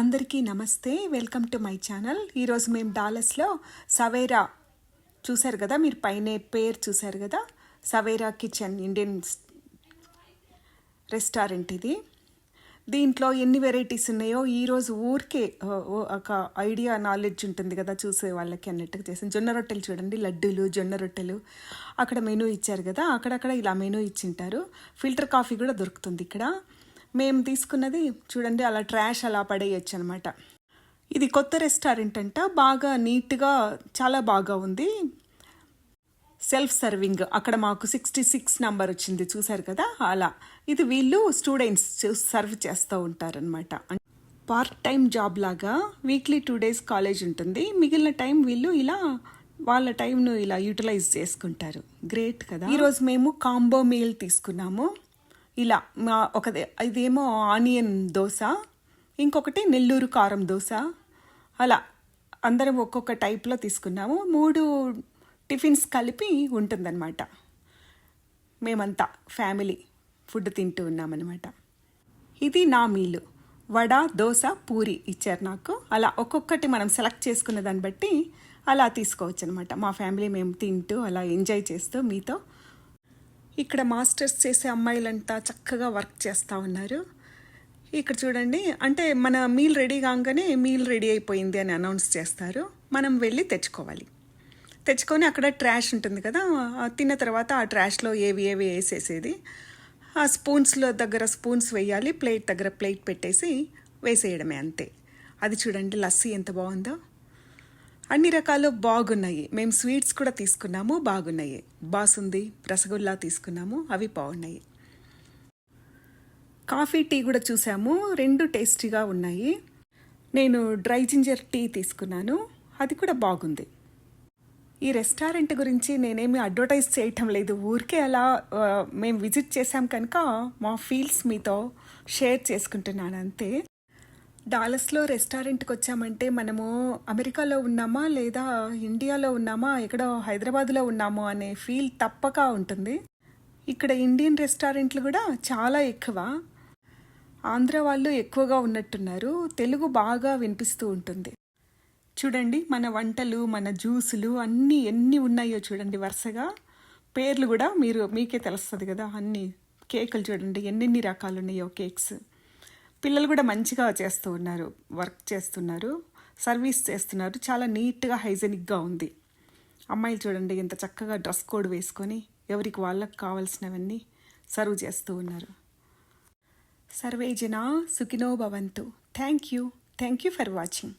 అందరికీ నమస్తే. Welcome to my channel. ఈరోజు మేము డాలస్లో సవేరా చూశారు కదా, మీరు పైన పేరు చూశారు కదా, సవేరా కిచెన్ ఇండియన్ రెస్టారెంట్ ఇది. దీంట్లో ఎన్ని వెరైటీస్ ఉన్నాయో ఈరోజు ఊరికే ఒక ఐడియా నాలెడ్జ్ ఉంటుంది కదా చూసే వాళ్ళకి అన్నట్టుగా చేసాను. జొన్న రొట్టెలు చూడండి, లడ్డూలు, జొన్న రొట్టెలు. అక్కడ మెనూ ఇచ్చారు కదా, అక్కడక్కడ ఇలా మెనూ ఇచ్చింటారు. ఫిల్టర్ కాఫీ కూడా దొరుకుతుంది ఇక్కడ. మేము తీసుకున్నది చూడండి, అలా ట్రాష్ అలా పడేయచ్చు అనమాట. ఇది కొత్త రెస్టారెంట్ అంట, బాగా నీట్గా చాలా బాగా ఉంది. సెల్ఫ్ సర్వింగ్, అక్కడ మాకు 66 నంబర్ వచ్చింది చూసారు కదా, అలా. ఇది వీళ్ళు స్టూడెంట్స్ సర్వ్ చేస్తూ ఉంటారనమాట. పార్ట్ టైం జాబ్ లాగా వీక్లీ 2 days కాలేజ్ ఉంటుంది, మిగిలిన టైం వీళ్ళు ఇలా వాళ్ళ టైంను ఇలా యూటిలైజ్ చేసుకుంటారు. గ్రేట్ కదా. ఈరోజు మేము కాంబో మీల్ తీసుకున్నాము. ఇలా ఇదేమో ఆనియన్ దోశ, ఇంకొకటి నెల్లూరు కారం దోశ. అలా అందరం ఒక్కొక్క టైప్లో తీసుకున్నాము. 3 టిఫిన్స్ కలిపి ఉంటుందన్నమాట. మేమంతా ఫ్యామిలీ ఫుడ్ తింటూ ఉన్నామన్నమాట. ఇది నా మీలు. వడ, దోశ, పూరి ఇచ్చారు నాకు. అలా ఒక్కొక్కటి మనం సెలెక్ట్ చేసుకున్న దాన్ని బట్టి అలా తీసుకోవచ్చు అనమాట. మా ఫ్యామిలీ మేము తింటూ అలా ఎంజాయ్ చేస్తూ మీతో. ఇక్కడ మాస్టర్స్ చేసే అమ్మాయిలంతా చక్కగా వర్క్ చేస్తూ ఉన్నారు. ఇక్కడ చూడండి, అంటే మన మీల్ రెడీ కాగానే మీల్ రెడీ అయిపోయింది అని అనౌన్స్ చేస్తారు. మనం వెళ్ళి తెచ్చుకొని అక్కడ ట్రాష్ ఉంటుంది కదా, తిన్న తర్వాత ఆ ట్రాష్లో ఏవి వేసేసేది. ఆ స్పూన్స్లో దగ్గర స్పూన్స్ వేయాలి, ప్లేట్ దగ్గర ప్లేట్ పెట్టేసి వేసేయడమే, అంతే. అది చూడండి, లస్సీ ఎంత బాగుందో. అన్ని రకాలు బాగున్నాయి. మేము స్వీట్స్ కూడా తీసుకున్నాము, బాగున్నాయి. బాసుంది, రసగుల్లా తీసుకున్నాము, అవి బాగున్నాయి. కాఫీ, టీ కూడా చూసాము, 2 టేస్టీగా ఉన్నాయి. నేను డ్రై జింజర్ టీ తీసుకున్నాను, అది కూడా బాగుంది. ఈ రెస్టారెంట్ గురించి నేనేమి అడ్వర్టైజ్ చేయటం లేదు, ఊరికే అలా మేము విజిట్ చేసాం కనుక మా ఫీల్స్ మీతో షేర్ చేసుకుంటున్నాను, అంతే. డాలస్లో రెస్టారెంట్కి వచ్చామంటే మనము అమెరికాలో ఉన్నామా లేదా ఇండియాలో ఉన్నామా, ఎక్కడో హైదరాబాద్లో ఉన్నామో అనే ఫీల్ తప్పక ఉంటుంది. ఇక్కడ ఇండియన్ రెస్టారెంట్లు కూడా చాలా ఎక్కువ. ఆంధ్ర వాళ్ళు ఎక్కువగా ఉన్నట్టున్నారు, తెలుగు బాగా వినిపిస్తూ ఉంటుంది. చూడండి, మన వంటలు, మన జ్యూసులు అన్నీ ఎన్ని ఉన్నాయో చూడండి వరుసగా. పేర్లు కూడా మీకే తెలుస్తుంది కదా అన్నీ. కేకులు చూడండి ఎన్నెన్ని రకాలు ఉన్నాయో కేక్స్. పిల్లలు కూడా మంచిగా చేస్తూ ఉన్నారు, వర్క్ చేస్తున్నారు, సర్వీస్ చేస్తున్నారు. చాలా నీట్గా హైజెనిక్గా ఉంది. అమ్మాయిలు చూడండి ఎంత చక్కగా డ్రెస్ కోడ్ వేసుకొని ఎవరికి వాళ్ళకి కావాల్సినవన్నీ సర్వ్ చేస్తూ ఉన్నారు. సర్వే జనా సుఖినో భవంతు. Thank you for watching.